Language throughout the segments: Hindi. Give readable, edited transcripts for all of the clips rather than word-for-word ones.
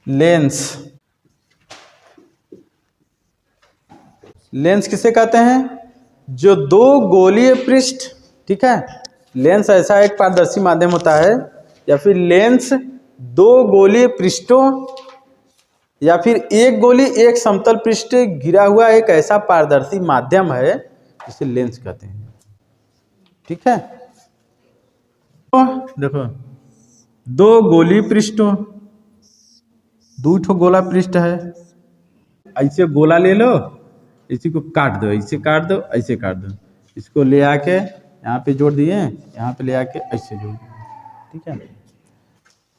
लेंस। लेंस किसे कहते हैं? जो दो गोलीय पृष्ठ, ठीक है, लेंस ऐसा एक पारदर्शी माध्यम होता है, या फिर लेंस दो गोलीय पृष्ठों या फिर एक गोली एक समतल पृष्ठ घिरा हुआ एक ऐसा पारदर्शी माध्यम है जिसे लेंस कहते हैं। ठीक है, तो देखो दो गोलीय पृष्ठों, दो ठो गोला पृष्ठ है, ऐसे गोला ले लो, इसी को काट दो, ऐसे काट दो, ऐसे काट दो, इसको ले आके यहाँ पे जोड़ दिए, यहाँ पे ले आके ऐसे जोड़ दिए। ठीक है,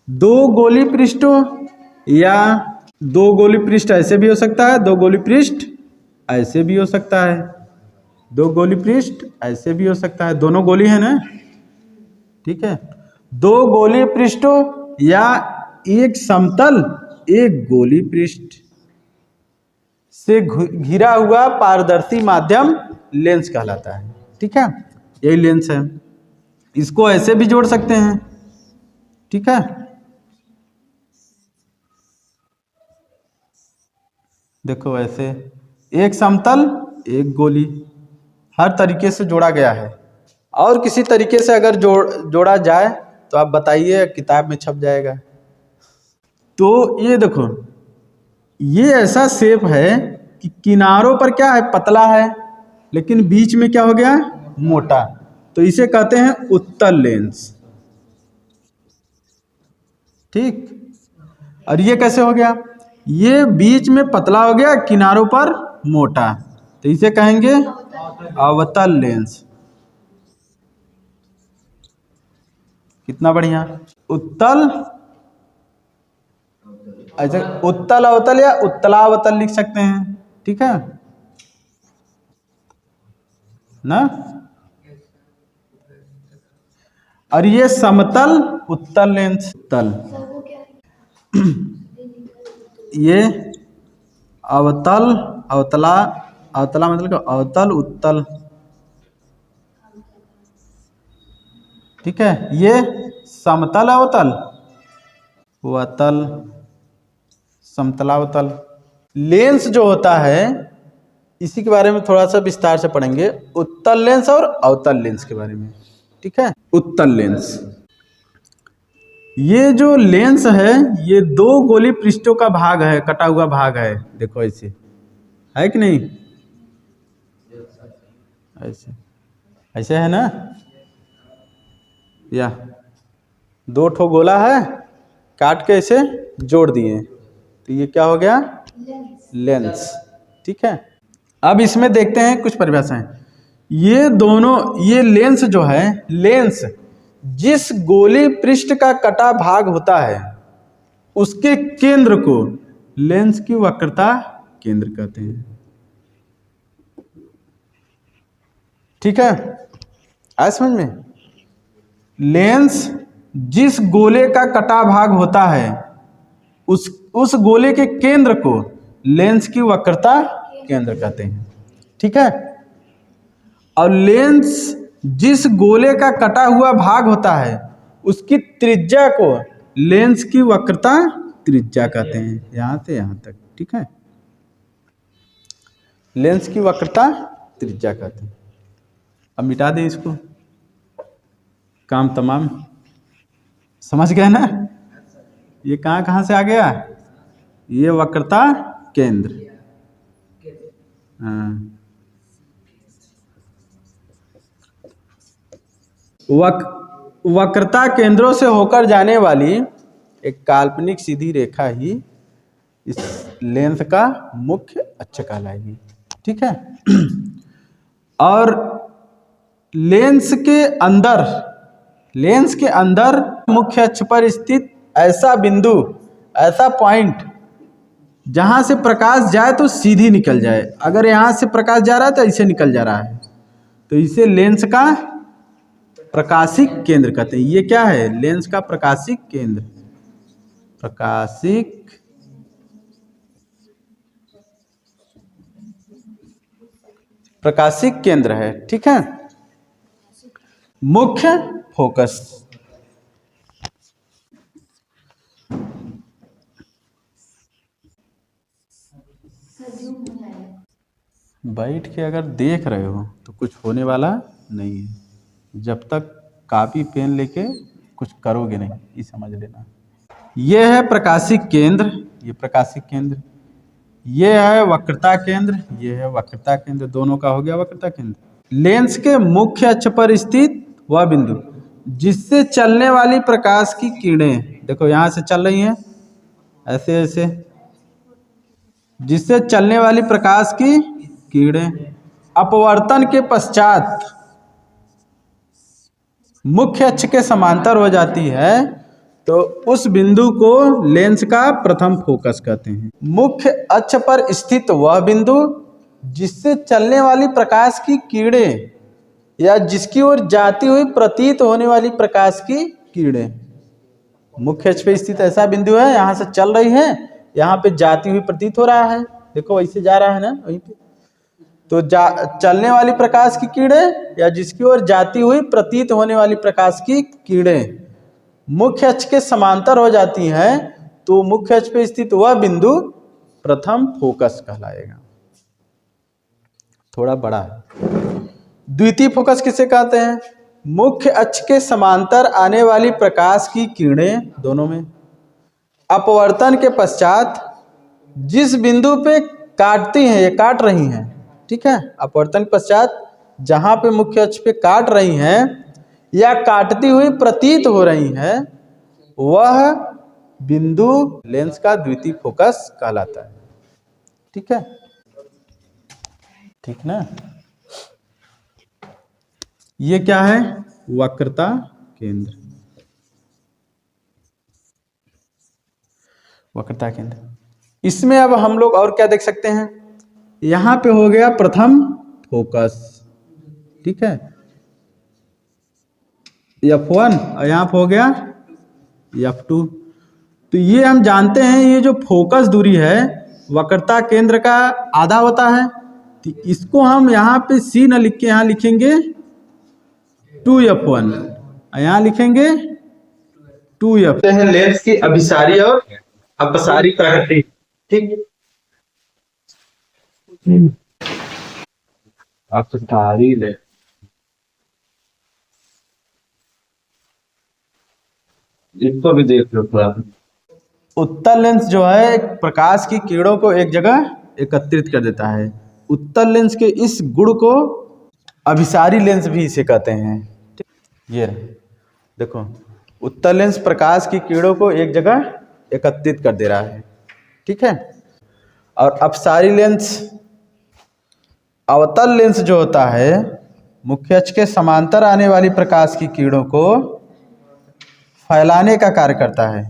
दो गोली पृष्ठों या दो गोली पृष्ठ ऐसे भी हो सकता है, दो गोली पृष्ठ ऐसे भी हो सकता है, दो गोली पृष्ठ ऐसे भी हो सकता है, दोनों गोली है ना। ठीक है, दो गोली पृष्ठों या एक समतल एक गोली पृष्ठ से घिरा हुआ पारदर्शी माध्यम लेंस कहलाता है। ठीक है, यही लेंस है। इसको ऐसे भी जोड़ सकते हैं। ठीक है, देखो ऐसे एक समतल एक गोली, हर तरीके से जोड़ा गया है। और किसी तरीके से अगर जोड़ा जाए तो आप बताइए, किताब में छप जाएगा। तो ये देखो, ये ऐसा शेप है कि किनारों पर क्या है, पतला है, लेकिन बीच में क्या हो गया, मोटा, तो इसे कहते हैं उत्तल लेंस। ठीक, और ये कैसे हो गया, ये बीच में पतला हो गया, किनारों पर मोटा, तो इसे कहेंगे अवतल लेंस। कितना बढ़िया। उत्तल, ऐसे उत्तल अवतल या उत्तलावतल लिख सकते हैं। ठीक है ना, और ये समतल उत्तल लेंस। उत्तल, ये अवतल, अवतला, अवतला मतलब अवतल उत्तल। ठीक है, ये समतल अवतल, वतल, समतलावतल। लेंस जो होता है, इसी के बारे में थोड़ा सा विस्तार से पढ़ेंगे, उत्तल लेंस और अवतल लेंस के बारे में। ठीक है, उत्तल लेंस, ये जो लेंस है ये दो गोली पृष्ठों का भाग है, कटा हुआ भाग है। देखो ऐसे है कि नहीं, ऐसे ऐसे है ना, या दो ठो गोला है, काट के इसे जोड़ दिए, तो ये क्या हो गया, लेंस। ठीक है, अब इसमें देखते हैं कुछ परिभाषाएं। ये दोनों, ये लेंस जो है, लेंस जिस गोली पृष्ठ का कटा भाग होता है उसके केंद्र को लेंस की वक्रता केंद्र कहते हैं। ठीक है, आया समझ में? लेंस जिस गोले का कटा भाग होता है उस गोले के केंद्र को लेंस की वक्रता केंद्र कहते हैं। ठीक है, और लेंस जिस गोले का कटा हुआ भाग होता है उसकी त्रिज्या को लेंस की वक्रता त्रिज्या कहते हैं, यहां से यहां तक। ठीक है, लेंस की वक्रता त्रिज्या कहते हैं। अब मिटा दें इसको, काम तमाम। समझ गए ना, ये कहां कहां से आ गया, ये वक्रता केंद्र। हाँ, वक्रता केंद्रों से होकर जाने वाली एक काल्पनिक सीधी रेखा ही इस लेंस का मुख्य अक्ष कहलाएगी। ठीक है, और लेंस के अंदर मुख्य अक्ष पर स्थित ऐसा बिंदु, ऐसा पॉइंट जहां से प्रकाश जाए तो सीधी निकल जाए। अगर यहां से प्रकाश जा रहा है तो ऐसे निकल जा रहा है, तो इसे लेंस का प्रकाशिक केंद्र कहते हैं। ये क्या है, लेंस का प्रकाशिक केंद्र, प्रकाशिक केंद्र है। ठीक है, मुख्य फोकस, बैठ के अगर देख रहे हो तो कुछ होने वाला नहीं है, जब तक कापी पेन लेके कुछ करोगे नहीं, ये समझ लेना। ये है प्रकाशिक केंद्र, ये प्रकाशिक केंद्र, ये है वक्रता केंद्र, ये है वक्रता केंद्र, दोनों का हो गया वक्रता केंद्र। लेंस के मुख्य अक्ष पर स्थित वह बिंदु जिससे चलने वाली प्रकाश की किरणें, देखो यहां से चल रही हैं ऐसे ऐसे, जिससे चलने वाली प्रकाश की किरणें अपवर्तन के पश्चात मुख्य अक्ष के समांतर हो जाती है, तो उस बिंदु को लेंस का प्रथम फोकस कहते हैं। मुख्य अक्ष पर स्थित वह बिंदु जिससे चलने वाली प्रकाश की किरणें या जिसकी ओर जाती हुई प्रतीत होने वाली प्रकाश की किरणें, मुख्य अक्ष पे स्थित ऐसा बिंदु है, यहां से चल रही है, यहाँ पे जाती हुई प्रतीत हो रहा है, देखो वैसे जा रहा है ना वहीं पे, तो चलने वाली प्रकाश की किरणें या जिसकी ओर जाती हुई प्रतीत होने वाली प्रकाश की किरणें मुख्य अक्ष के समांतर हो जाती हैं, तो मुख्य अक्ष पे स्थित वह बिंदु प्रथम फोकस कहलाएगा। थोड़ा बड़ा है। द्वितीय फोकस किसे कहते हैं? मुख्य अक्ष के समांतर आने वाली प्रकाश की किरणें दोनों में अपवर्तन के पश्चात जिस बिंदु पे काटती हैं, ये काट रही हैं, ठीक है, अपवर्तन के पश्चात जहां पे मुख्य अक्ष पे काट रही हैं या काटती हुई प्रतीत हो रही हैं, वह बिंदु लेंस का द्वितीय फोकस कहलाता है। ठीक है, ठीक ना। ये क्या है? वक्रता केंद्र, वक्रता केंद्र। इसमें अब हम लोग और क्या देख सकते हैं? यहां पे हो गया प्रथम फोकस, ठीक है, F1, और यहां पे हो गया F2। तो ये हम जानते हैं, ये जो फोकस दूरी है वक्रता केंद्र का आधा होता है, तो इसको हम यहाँ पे C न लिख के यहाँ लिखेंगे 2F1, यहाँ लिखेंगे 2F। लेंस की अभिसारी और अपसारी प्रकृति, ठीक। अपसारी ले इसको भी देख लो थोड़ा। उत्तल लेंस जो है प्रकाश की किरणों को एक जगह एकत्रित कर देता है। उत्तल लेंस के इस गुण को अभिसारी लेंस भी इसे कहते हैं। ये देखो, उत्तल लेंस प्रकाश की किरणों को एक जगह एकत्रित कर दे रहा है, ठीक है। और अपसारी लेंस, अवतल लेंस जो होता है मुख्य अक्ष के समांतर आने वाली प्रकाश की किरणों को फैलाने का कार्य करता है,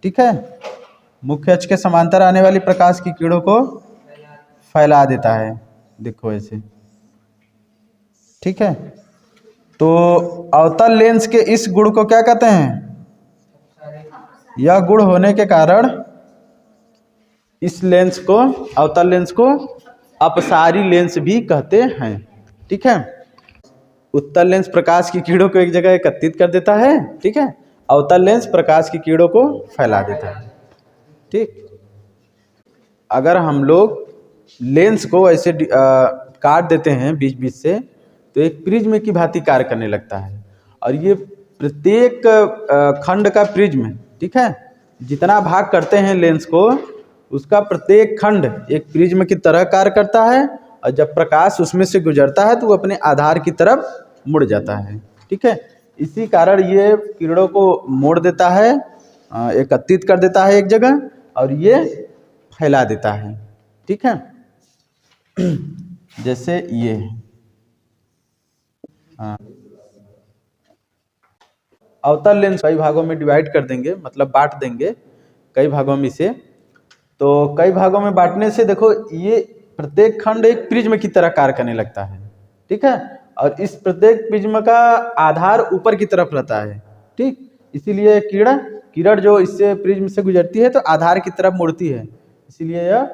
ठीक है। मुख्य अक्ष के समांतर आने वाली प्रकाश की किरणों को फैला देता है, देखो ऐसे, ठीक है। तो अवतल लेंस के इस गुण को क्या कहते हैं? यह गुण होने के कारण इस लेंस को, अवतल लेंस को अपसारी लेंस भी कहते हैं, ठीक है। उत्तल लेंस प्रकाश की किरणों को एक जगह एकत्रित कर देता है, ठीक है। अवतल लेंस प्रकाश की किरणों को फैला देता है, ठीक। अगर हम लोग लेंस को ऐसे काट देते हैं बीच बीच से, तो एक प्रिज्म की भांति कार्य करने लगता है। और ये प्रत्येक खंड का प्रिज्म, ठीक है, जितना भाग करते हैं लेंस को, उसका प्रत्येक खंड एक प्रिज्म की तरह कार्य करता है। और जब प्रकाश उसमें से गुजरता है तो वो अपने आधार की तरफ मुड़ जाता है, ठीक है। इसी कारण ये किरणों को मोड़ देता है, एकत्रित कर देता है एक जगह, और ये फैला देता है, ठीक है। जैसे ये, हाँ, अवतल लेंस कई भागों में डिवाइड कर देंगे, मतलब बांट देंगे कई भागों में इसे। तो कई भागों में बांटने से देखो, ये प्रत्येक खंड एक प्रिज्म की तरह कार्य करने लगता है, ठीक है। और इस प्रत्येक प्रिज्म का आधार ऊपर की तरफ रहता है, ठीक। इसीलिए किरण जो इससे प्रिज्म से गुजरती है तो आधार की तरफ मुड़ती है, इसीलिए यह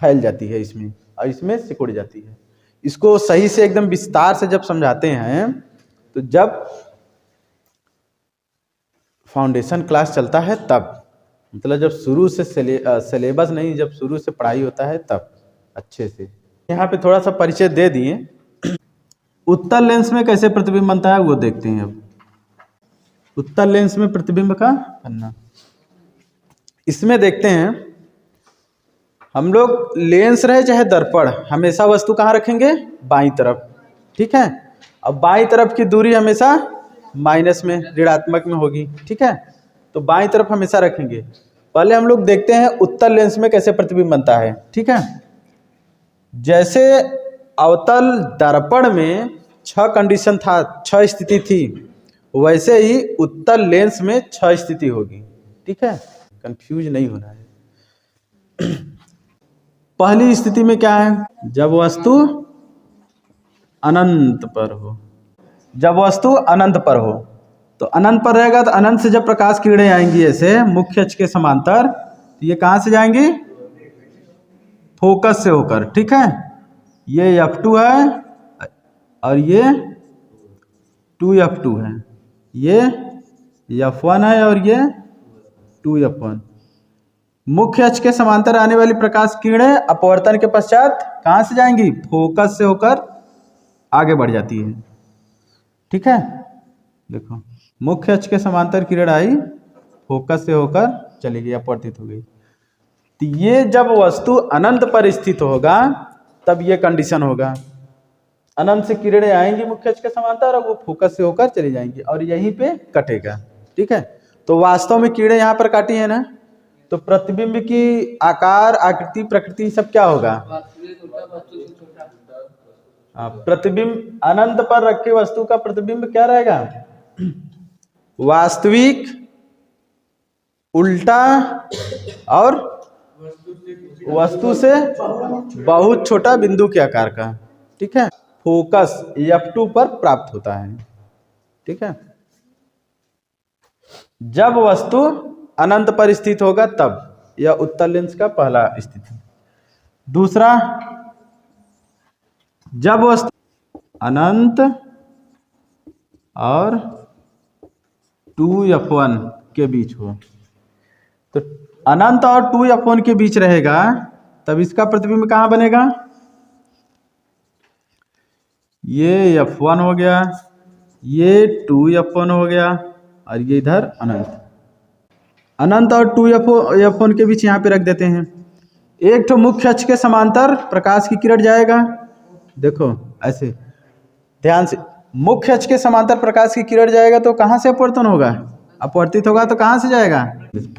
फैल जाती है इसमें, और इसमें सिकुड़ जाती है। इसको सही से एकदम विस्तार से जब समझाते हैं, तो जब फाउंडेशन क्लास चलता है तब, मतलब जब शुरू से सिलेबस नहीं, जब शुरू से पढ़ाई होता है तब, अच्छे से। यहाँ पे थोड़ा सा परिचय दे दिए। उत्तल लेंस में कैसे प्रतिबिंब बनता है वो देखते हैं अब। उत्तल लेंस में प्रतिबिंब का बनना, इसमें देखते हैं हम लोग, लेंस रहे चाहे दर्पण, हमेशा वस्तु कहाँ रखेंगे, बाईं तरफ। ठीक है, अब बाईं तरफ की दूरी हमेशा माइनस में, ऋणात्मक में होगी। ठीक है, तो बाईं तरफ हमेशा रखेंगे। पहले हम लोग देखते हैं उत्तल लेंस में कैसे प्रतिबिंब बनता है। ठीक है, जैसे अवतल दर्पण में 6 कंडीशन था, 6 स्थिति थी, वैसे ही उत्तल लेंस में 6 स्थिति होगी। ठीक है, कंफ्यूज नहीं होना है। पहली स्थिति में क्या है, जब वस्तु अनंत पर हो। जब वस्तु अनंत पर हो, तो अनंत पर रहेगा तो अनंत से जब प्रकाश किरणें आएंगी ऐसे मुख्य अक्ष के समांतर, तो ये कहाँ से जाएंगी, फोकस से होकर। ठीक है, ये F2 है और ये 2F2 है, ये F1 है और ये 2F1। मुख्य अक्ष के समांतर आने वाली प्रकाश किरणें अपवर्तन के पश्चात कहाँ से जाएंगी, फोकस से होकर आगे बढ़ जाती है। ठीक है, देखो मुख्य अक्ष के समांतर किरण आई, फोकस से होकर चली गई, अपवर्तित हो गई। तो ये जब वस्तु अनंत पर स्थित होगा तब ये कंडीशन होगा, अनंत से किरणें आएंगी मुख्य अक्ष के समांतर और वो फोकस से होकर चली जाएंगी और यहीं पे कटेगा। ठीक है, तो वास्तव में किरणें यहाँ पर काटी है ना, तो प्रतिबिंब की आकार, आकृति, प्रकृति सब क्या होगा, प्रतिबिंब अनंत पर रखे वस्तु का प्रतिबिंब क्या रहेगा, वास्तविक, उल्टा और वस्तु से बहुत छोटा बिंदु के आकार का। ठीक है, फोकस F2 पर प्राप्त होता है। ठीक है, जब वस्तु अनंत पर स्थित होगा तब, यह उत्तल लेंस का पहला स्थिति। दूसरा, जब वस्तु अनंत और 2F1 के बीच हो, तो अनंत और 2F1 के बीच रहेगा तब इसका प्रतिबिंब कहाँ बनेगा, ये F1 हो गया, ये 2F1 हो गया और ये इधर अनंत। अनंत और 2F1 के बीच यहाँ पे रख देते हैं। एक तो मुख्य अक्ष के समांतर प्रकाश की किरण जाएगा, देखो ऐसे ध्यान से, मुख्य अक्ष के समांतर प्रकाश की किरण जाएगा तो कहाँ से अपवर्तन होगा, अपवर्तित होगा तो कहाँ से जाएगा,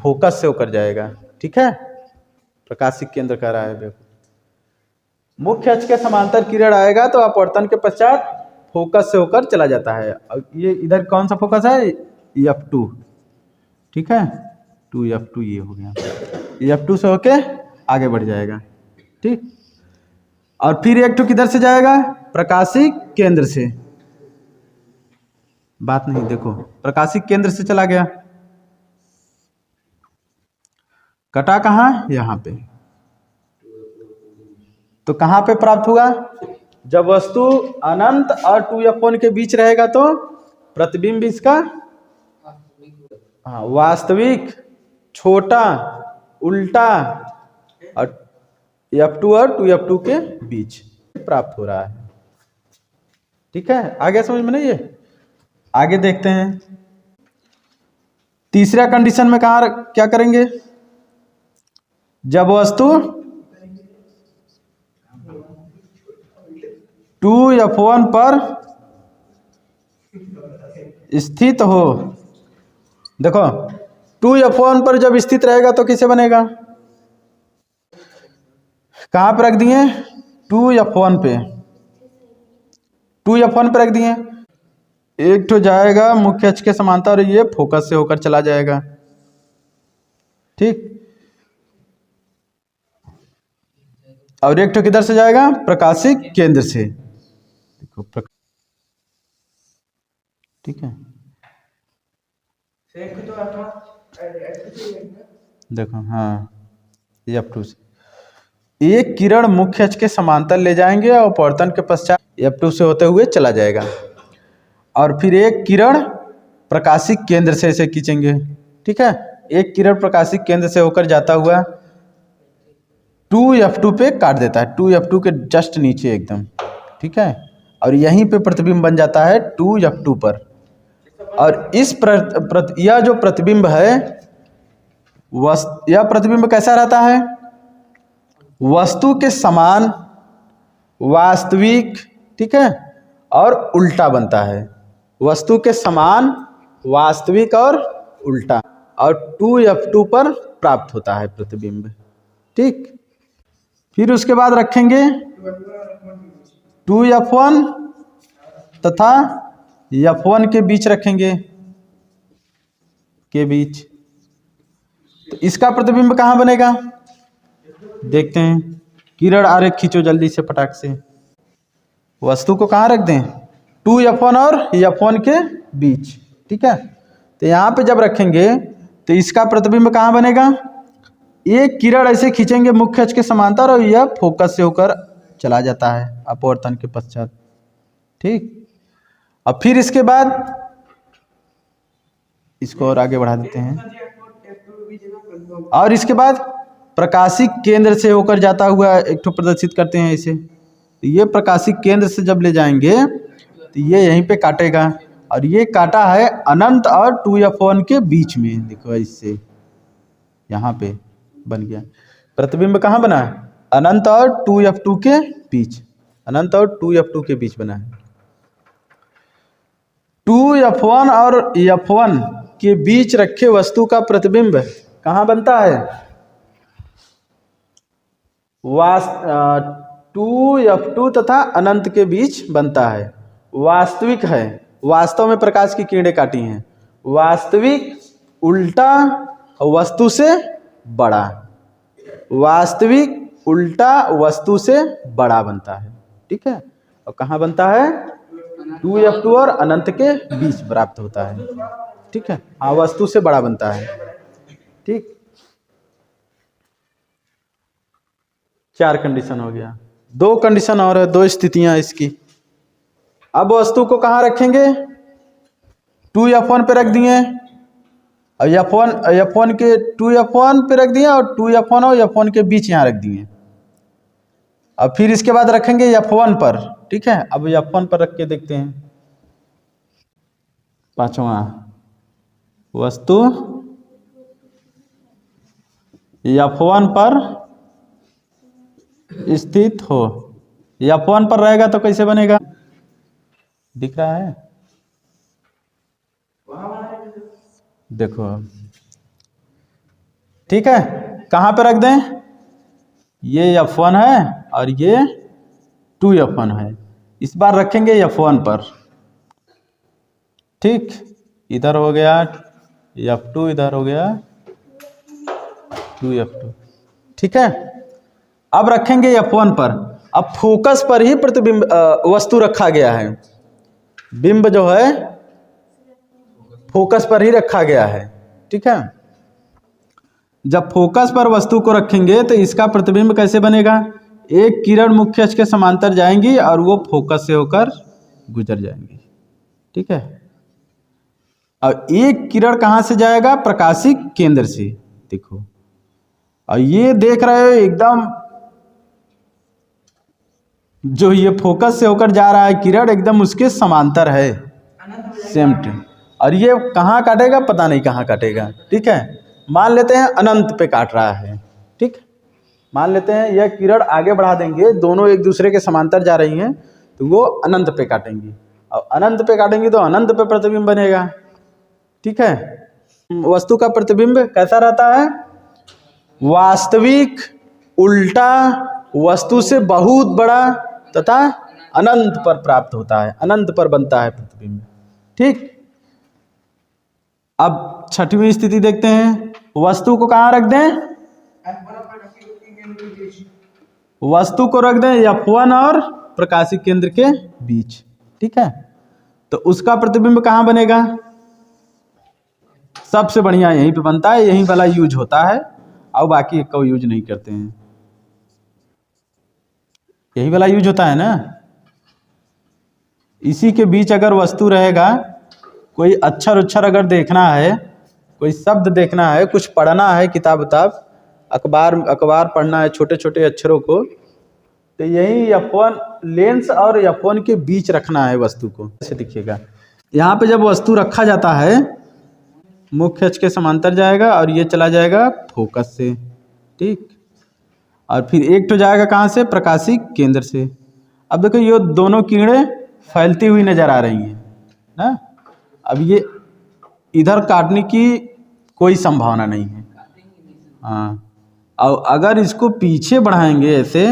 फोकस से होकर जाएगा। ठीक है, प्रकाशिक केंद्र कह रहा है, देखो मुख्य अक्ष के समांतर किरण आएगा तो अपवर्तन के पश्चात फोकस से होकर चला जाता है। और ये इधर कौन सा फोकस है, F2। ठीक है, 2F2 ये हो गया, F2 से होके आगे बढ़ जाएगा। ठीक, और फिर एक तो किधर से जाएगा, प्रकाशिक केंद्र से, बात नहीं, देखो प्रकाशिक केंद्र से चला गया, कटा कहाँ, यहाँ पे। तो कहाँ पे प्राप्त हुआ, जब वस्तु अनंत और 2F1 के बीच रहेगा तो प्रतिबिंब इसका, हाँ, वास्तविक, छोटा, उल्टा और F2 और 2F2 के बीच प्राप्त हो रहा है। ठीक है, आगे समझ में नहीं है, आगे देखते हैं। तीसरा कंडीशन में कहाँ क्या करेंगे, जब वस्तु 2F1 पर स्थित हो, देखो 2F1 पर जब स्थित रहेगा तो किसे बनेगा, कहाँ पर रख दिए, 2F1 पे, 2F1 पे रख दिए। एक तो जाएगा मुख्य अक्ष के समांतर और ये फोकस से होकर चला जाएगा। ठीक, और एक तो किधर से जाएगा, प्रकाशिक केंद्र से, देखो ठीक है, देखो हाँ, F2 से एक किरण मुख्य अक्ष के समांतर ले जाएंगे और अपवर्तन के पश्चात F2 से होते हुए चला जाएगा, और फिर एक किरण प्रकाशिक केंद्र से ऐसे खींचेंगे। ठीक है, एक किरण प्रकाशिक केंद्र से होकर जाता हुआ 2F2 पे काट देता है, 2F2 के जस्ट नीचे एकदम, ठीक है। और यहीं पे प्रतिबिंब बन जाता है 2F2 पर। और इस यह जो प्रतिबिंब है यह प्रतिबिंब कैसा रहता है? वस्तु के समान, वास्तविक, ठीक है, और उल्टा बनता है। वस्तु के समान, वास्तविक और उल्टा, और 2F2 पर प्राप्त होता है प्रतिबिंब, ठीक। फिर उसके बाद रखेंगे 2F1 तथा F1 के बीच रखेंगे, के बीच। तो इसका प्रतिबिंब कहाँ बनेगा? देखते हैं। किरण आरेख खींचो जल्दी से, फटाक से। वस्तु को कहाँ रख दें? 2F1 और F1 के बीच, ठीक है। तो यहाँ पे जब रखेंगे तो इसका प्रतिबिंब कहाँ बनेगा? एक किरण ऐसे खींचेंगे मुख्य अक्ष के समांतर और यह फोकस से होकर चला जाता है अपवर्तन के पश्चात, ठीक। अब फिर इसके बाद इसको और आगे बढ़ा देते हैं। और इसके बाद प्रकाशिक केंद्र से होकर जाता हुआ एक ठो प्रदर्शित करते हैं इसे। तो ये प्रकाशिक केंद्र से जब ले जाएंगे तो ये यहीं पे काटेगा, और ये काटा है अनंत और 2F1 के बीच में। देखो इससे यहाँ पे बन गया प्रतिबिंब। कहाँ बना है? अनंत और 2F2 के बीच, अनंत और 2F2 के बीच बना है। 2F1 और F1 के बीच रखे वस्तु का प्रतिबिंब कहाँ बनता है? 2F2 तथा अनंत के बीच बनता है। वास्तविक है, वास्तव में प्रकाश की किरणें काटी हैं। वास्तविक, उल्टा, वस्तु से बड़ा। वास्तविक, उल्टा, वस्तु से बड़ा बनता है, ठीक है। और कहाँ बनता है? 2F2 और अनंत के बीच प्राप्त होता है, ठीक है। हाँ, वस्तु से बड़ा बनता है, ठीक। 4 कंडीशन हो गया। 2 कंडीशन और है, 2 स्थितियां इसकी। अब वस्तु को कहाँ रखेंगे? 2F1 पे रख दिए, और F1 के 2F1 पे रख दिए, और 2F1 और F1 के बीच यहाँ रख दिए। अब फिर इसके बाद रखेंगे F1 पर, ठीक है। अब F1 पर रख के देखते हैं। 5वां, वस्तु F1 पर स्थित हो। F1 पर रहेगा तो कैसे बनेगा? दिख रहा है, देखो, ठीक है। कहाँ पे रख दें? ये F1 है और ये 2F1 है। इस बार रखेंगे F1 पर, ठीक। इधर हो गया F2, इधर हो गया 2F2, ठीक है। अब रखेंगे F1 पर। अब फोकस पर ही प्रतिबिंब वस्तु रखा गया है। बिंब जो है फोकस पर ही रखा गया है, ठीक है। जब फोकस पर वस्तु को रखेंगे तो इसका प्रतिबिंब कैसे बनेगा? एक किरण मुख्य अक्ष के समांतर जाएंगी और वो फोकस से होकर गुजर जाएंगी, ठीक है। और एक किरण कहाँ से जाएगा? प्रकाशिक केंद्र से, देखो। और ये देख रहे हो एकदम, जो ये फोकस से होकर जा रहा है किरण एकदम उसके समांतर है, सेम टू। और ये कहाँ काटेगा? पता नहीं कहाँ काटेगा, ठीक है। मान लेते हैं अनंत पे काट रहा है, ठीक। मान लेते हैं यह किरण आगे बढ़ा देंगे, दोनों एक दूसरे के समांतर जा रही हैं, तो वो अनंत पे काटेंगी। और अनंत पे काटेंगी तो अनंत पे प्रतिबिंब बनेगा, ठीक है। वस्तु का प्रतिबिंब कैसा रहता है? वास्तविक, उल्टा, वस्तु से बहुत बड़ा तथा अनंत पर प्राप्त होता है, अनंत पर बनता है प्रतिबिंब, ठीक। अब 6वीं स्थिति देखते हैं। वस्तु को कहाँ रख दें? वस्तु को रख दें F1 और प्रकाशिक केंद्र के बीच, ठीक है। तो उसका प्रतिबिंब कहाँ बनेगा? सबसे बढ़िया यहीं पे बनता है, यहीं वाला यूज होता है, और बाकी एक को यूज नहीं करते हैं। यही वाला यूज होता है ना। इसी के बीच अगर वस्तु रहेगा, कोई अक्षर उच्छर अगर देखना है, कोई शब्द देखना है, कुछ पढ़ना है, किताब उताब, अखबार पढ़ना है छोटे छोटे अक्षरों को, तो यही F1 लेंस और F1 के बीच रखना है वस्तु को। ऐसे दिखिएगा, यहाँ पे जब वस्तु रखा जाता है मुख्य अक्ष के समांतर जाएगा और ये चला जाएगा फोकस से, ठीक, और फिर एक तो जाएगा कहाँ से, प्रकाशिक केंद्र से। अब देखो ये दोनों किरणें फैलती हुई नजर आ रही हैं ना। अब ये इधर काटने की कोई संभावना नहीं है। हाँ, और अगर इसको पीछे बढ़ाएंगे ऐसे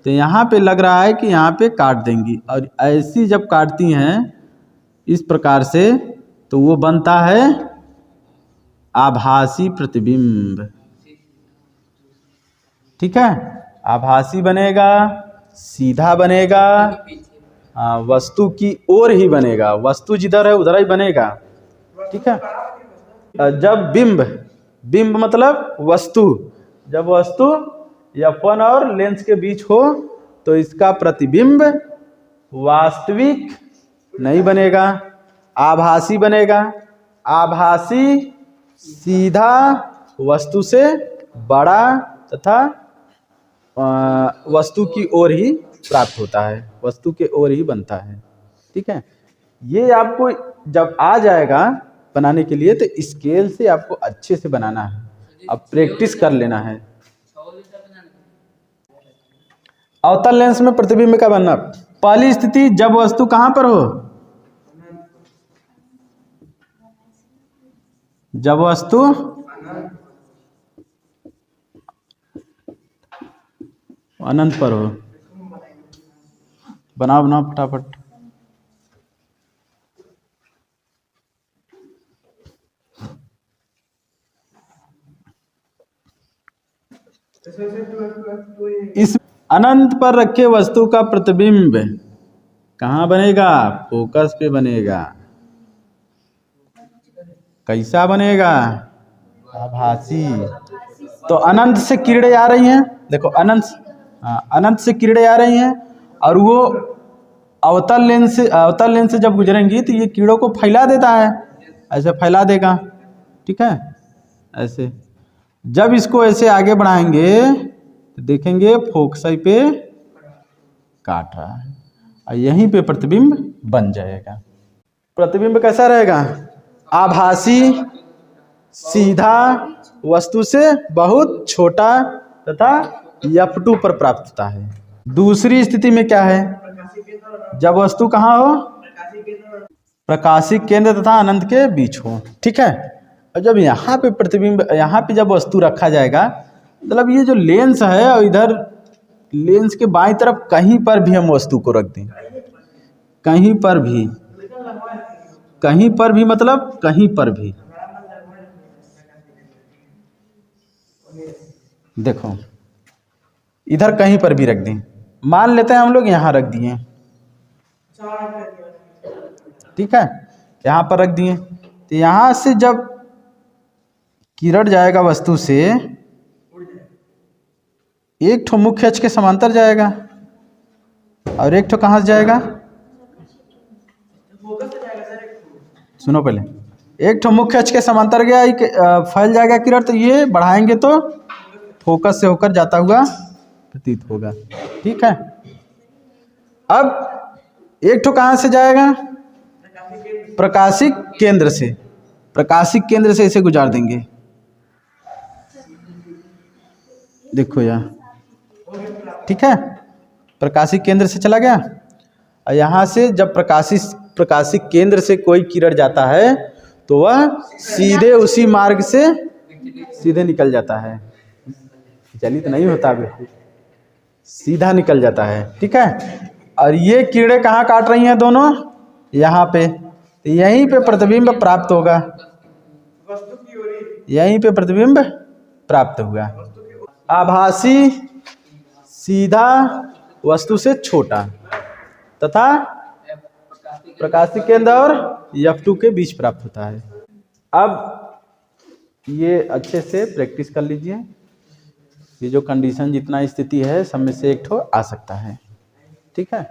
तो यहाँ पे लग रहा है कि यहाँ पे काट देंगी, और ऐसी जब काटती हैं इस प्रकार से तो वो बनता है आभासी प्रतिबिंब, ठीक है। आभासी बनेगा, सीधा बनेगा, वस्तु की ओर ही बनेगा, वस्तु जिधर है उधर ही बनेगा, ठीक है। जब बिंब मतलब वस्तु, जब वस्तु F1 और लेंस के बीच हो तो इसका प्रतिबिंब वास्तविक नहीं बनेगा, आभासी बनेगा। आभासी सीधा वस्तु से बड़ा तथा वस्तु की ओर ही प्राप्त होता है, वस्तु के ओर ही बनता है, ठीक है। ये आपको जब आ जाएगा बनाने के लिए तो स्केल से आपको अच्छे से बनाना है, अब प्रैक्टिस कर लेना है। अवतल लेंस में प्रतिबिंब का बनना, पहली स्थिति जब वस्तु कहां पर हो, जब वस्तु अनंत पर हो। बनाओ फटाफट। इस अनंत पर रखे वस्तु का प्रतिबिंब कहाँ बनेगा, फोकस पे बनेगा। कैसा बनेगा, आभासी। तो अनंत से किरणें आ रही हैं, देखो अनंत से किरणें आ रही हैं और वो अवतल लेंस से जब गुजरेंगी तो ये कीड़ों को फैला देता है, ऐसे फैला देगा, ठीक है। ऐसे जब इसको ऐसे आगे बढ़ाएंगे तो देखेंगे फोकस पे काट रहा है और यहीं पे प्रतिबिंब बन जाएगा। प्रतिबिंब कैसा रहेगा, आभासी, सीधा, वस्तु से बहुत छोटा तथा F2 पर प्राप्त होता है। दूसरी स्थिति में क्या है, जब वस्तु कहाँ हो, प्रकाशिक केंद्र तथा अनंत के बीच हो, ठीक है। और जब यहाँ पे प्रतिबिंब, यहाँ पे जब वस्तु रखा जाएगा, मतलब ये जो लेंस है और इधर लेंस के बाईं तरफ कहीं पर भी हम वस्तु को रख दें, कहीं पर भी मतलब कहीं पर भी, देखो इधर कहीं पर भी रख दें, मान लेते हैं हम लोग यहाँ रख दिए, ठीक है, यहाँ पर रख दिए, तो यहाँ से जब किरण जाएगा वस्तु से, एक ठो मुख्य अक्ष के समांतर जाएगा और एक ठो कहाँ से जाएगा, सुनो पहले, एक ठो मुख्य अक्ष के समांतर गया, फैल जाएगा किरण, तो ये बढ़ाएंगे तो फोकस से होकर जाता हुआ प्रतीत होगा, ठीक है। अब एक ठो कहाँ से जाएगा, प्रकाशिक केंद्र से, प्रकाशिक केंद्र से इसे गुजार देंगे, देखो यहाँ, ठीक है, प्रकाशिक केंद्र से चला गया। और यहाँ से जब प्रकाशिक केंद्र से कोई किरण जाता है तो वह सीधे उसी मार्ग से सीधे निकल जाता है, चलित नहीं होता अभी, सीधा निकल जाता है, ठीक है। और ये किरणें कहाँ काट रही हैं, दोनों यहाँ पे, तो यहीं पे प्रतिबिंब प्राप्त होगा, यहीं पे प्रतिबिंब प्राप्त हुआ। आभासी, सीधा, वस्तु से छोटा तथा प्रकाशिक केंद्र और F2 के बीच प्राप्त होता है। अब ये अच्छे से प्रैक्टिस कर लीजिए, ये जो कंडीशन जितना स्थिति है सब में से एक ठो आ सकता है, ठीक है।